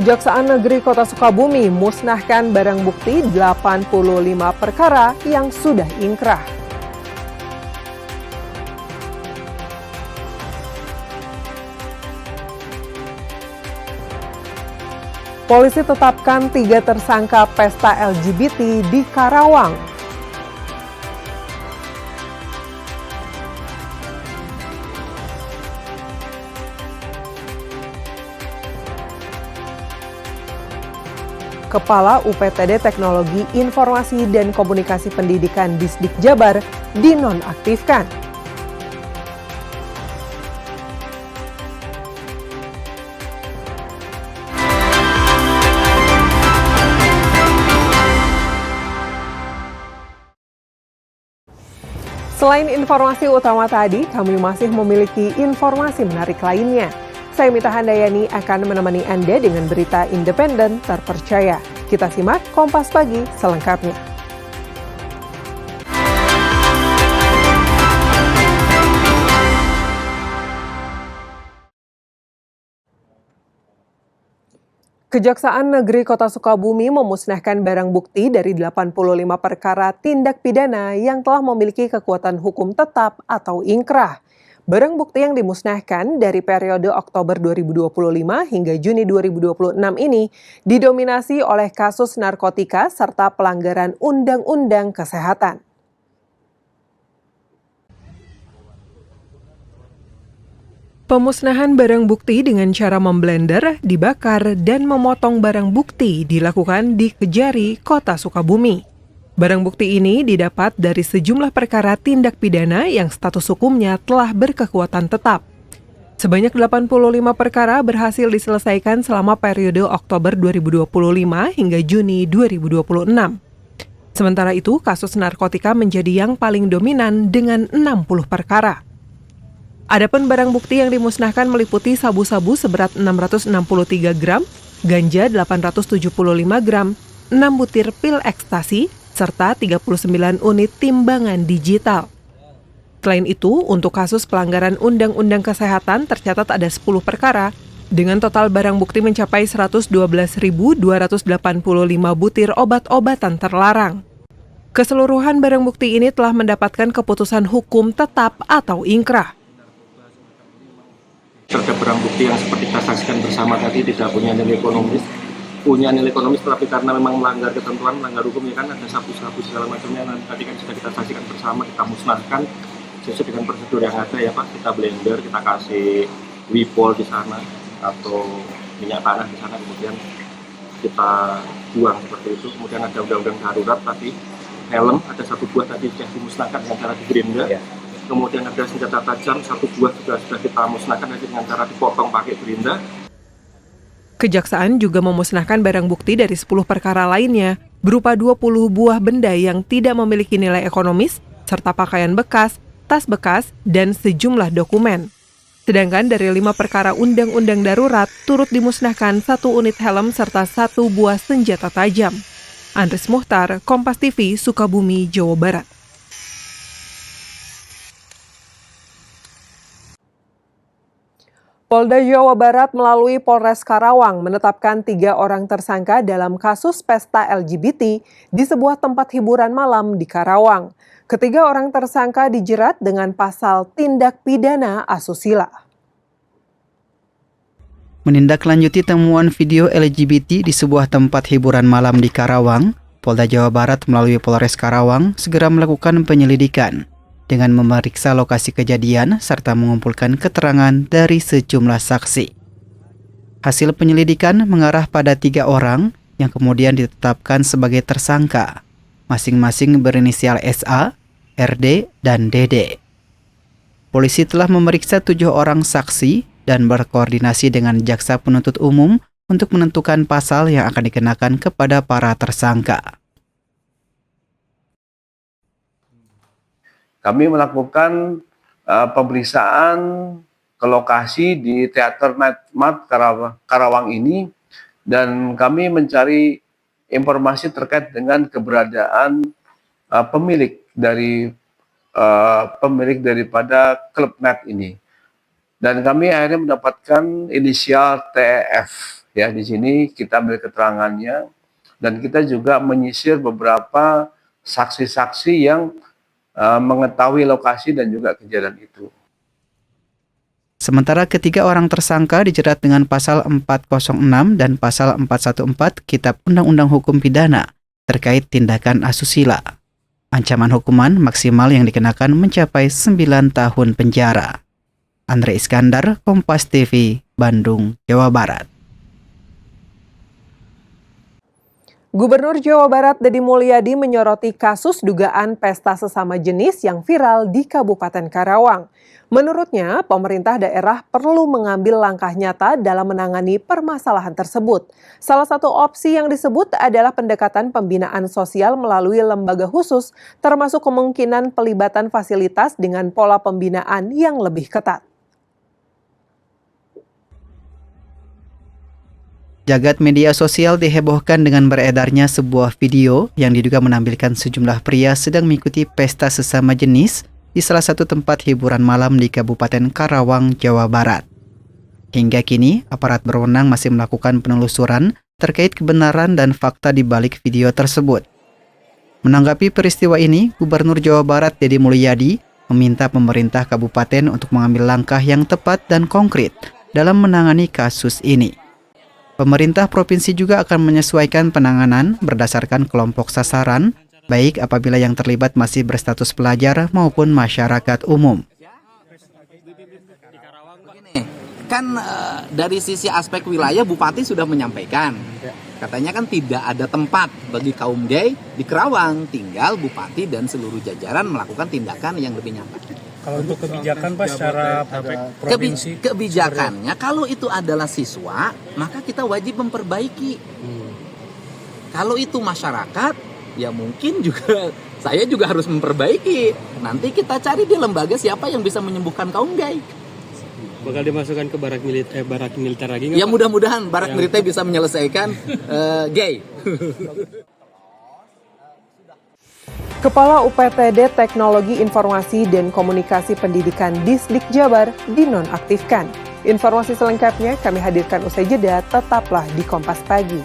Kejaksaan Negeri Kota Sukabumi musnahkan barang bukti 85 perkara yang sudah ingkrah. Polisi tetapkan 3 tersangka pesta LGBT di Karawang. Kepala UPTD Teknologi Informasi dan Komunikasi Pendidikan Disdik Jabar dinonaktifkan. Selain informasi utama tadi, kami masih memiliki informasi menarik lainnya. Saya Mita Handayani akan menemani Anda dengan berita independen terpercaya. Kita simak Kompas Pagi selengkapnya. Kejaksaan Negeri Kota Sukabumi memusnahkan barang bukti dari 85 perkara tindak pidana yang telah memiliki kekuatan hukum tetap atau ingkrah. Barang bukti yang dimusnahkan dari periode Oktober 2025 hingga Juni 2026 ini didominasi oleh kasus narkotika serta pelanggaran Undang-Undang Kesehatan. Pemusnahan barang bukti dengan cara memblender, dibakar, dan memotong barang bukti dilakukan di Kejari, Kota Sukabumi. Barang bukti ini didapat dari sejumlah perkara tindak pidana yang status hukumnya telah berkekuatan tetap. Sebanyak 85 perkara berhasil diselesaikan selama periode Oktober 2025 hingga Juni 2026. Sementara itu, kasus narkotika menjadi yang paling dominan dengan 60 perkara. Adapun barang bukti yang dimusnahkan meliputi sabu-sabu seberat 663 gram, ganja 875 gram, 6 butir pil ekstasi, serta 39 unit timbangan digital. Selain itu, untuk kasus pelanggaran Undang-Undang Kesehatan tercatat ada 10 perkara, dengan total barang bukti mencapai 112.285 butir obat-obatan terlarang. Keseluruhan barang bukti ini telah mendapatkan keputusan hukum tetap atau ingkrah. Terhadap barang bukti yang seperti kita saksikan bersama tadi tidak punya nilai ekonomis, tapi karena memang melanggar ketentuan, melanggar hukum, ya kan, ada sabu-sabu segala macamnya. Tadi kan sudah kita saksikan bersama, kita musnahkan sesuai dengan prosedur yang ada ya Pak. Kita blender, kita kasih wipol di sana atau minyak tanah di sana, kemudian kita buang seperti itu. Kemudian ada undang-undang darurat tadi, helm ada 1 buah tadi sudah dimusnahkan dengan cara di blender. Kemudian ada senjata tajam 1 buah juga sudah kita musnahkan dengan cara dipotong pakai gerinda. Kejaksaan juga memusnahkan barang bukti dari 10 perkara lainnya, berupa 20 buah benda yang tidak memiliki nilai ekonomis, serta pakaian bekas, tas bekas, dan sejumlah dokumen. Sedangkan dari 5 perkara Undang-Undang Darurat, turut dimusnahkan 1 unit helm serta 1 buah senjata tajam. Andres Muhtar, Kompas TV, Sukabumi, Jawa Barat. Polda Jawa Barat melalui Polres Karawang menetapkan 3 orang tersangka dalam kasus pesta LGBT di sebuah tempat hiburan malam di Karawang. Ketiga orang tersangka dijerat dengan pasal tindak pidana asusila. Menindaklanjuti temuan video LGBT di sebuah tempat hiburan malam di Karawang, Polda Jawa Barat melalui Polres Karawang segera melakukan penyelidikan dengan memeriksa lokasi kejadian serta mengumpulkan keterangan dari sejumlah saksi. Hasil penyelidikan mengarah pada 3 orang yang kemudian ditetapkan sebagai tersangka, masing-masing berinisial SA, RD, dan DD. Polisi telah memeriksa 7 orang saksi dan berkoordinasi dengan jaksa penuntut umum untuk menentukan pasal yang akan dikenakan kepada para tersangka. Kami melakukan pemeriksaan ke lokasi di Teater Nightmart Karawang ini, dan kami mencari informasi terkait dengan keberadaan pemilik daripada klub night ini. Dan kami akhirnya mendapatkan inisial TEF. Ya, di sini kita ambil keterangannya dan kita juga menyisir beberapa saksi-saksi yang mengetahui lokasi dan juga kejadian itu. Sementara ketiga orang tersangka dijerat dengan pasal 406 dan pasal 414 Kitab Undang-Undang Hukum Pidana terkait tindakan asusila. Ancaman hukuman maksimal yang dikenakan mencapai 9 tahun penjara. Andre Iskandar, Kompas TV, Bandung, Jawa Barat. Gubernur Jawa Barat Deddy Mulyadi menyoroti kasus dugaan pesta sesama jenis yang viral di Kabupaten Karawang. Menurutnya, pemerintah daerah perlu mengambil langkah nyata dalam menangani permasalahan tersebut. Salah satu opsi yang disebut adalah pendekatan pembinaan sosial melalui lembaga khusus, termasuk kemungkinan pelibatan fasilitas dengan pola pembinaan yang lebih ketat. Jagat media sosial dihebohkan dengan beredarnya sebuah video yang diduga menampilkan sejumlah pria sedang mengikuti pesta sesama jenis di salah satu tempat hiburan malam di Kabupaten Karawang, Jawa Barat. Hingga kini, aparat berwenang masih melakukan penelusuran terkait kebenaran dan fakta di balik video tersebut. Menanggapi peristiwa ini, Gubernur Jawa Barat Deddy Mulyadi meminta pemerintah kabupaten untuk mengambil langkah yang tepat dan konkret dalam menangani kasus ini. Pemerintah provinsi juga akan menyesuaikan penanganan berdasarkan kelompok sasaran, baik apabila yang terlibat masih berstatus pelajar maupun masyarakat umum. Kan dari sisi aspek wilayah Bupati sudah menyampaikan, katanya kan tidak ada tempat bagi kaum gay di Karawang, tinggal Bupati dan seluruh jajaran melakukan tindakan yang lebih nyata. Kalau untuk kebijakan Pak secara provinsi, kebijakannya kalau itu adalah siswa, maka kita wajib memperbaiki. Kalau itu masyarakat, ya mungkin juga saya juga harus memperbaiki. Nanti kita cari di lembaga siapa yang bisa menyembuhkan kaum gay. bakal dimasukkan ke barak militer lagi nggak? Ya mudah-mudahan barak militer bisa menyelesaikan gay. Kepala UPTD Teknologi Informasi dan Komunikasi Pendidikan Disdik Jabar dinonaktifkan. Informasi selengkapnya kami hadirkan usai jeda, tetaplah di Kompas Pagi.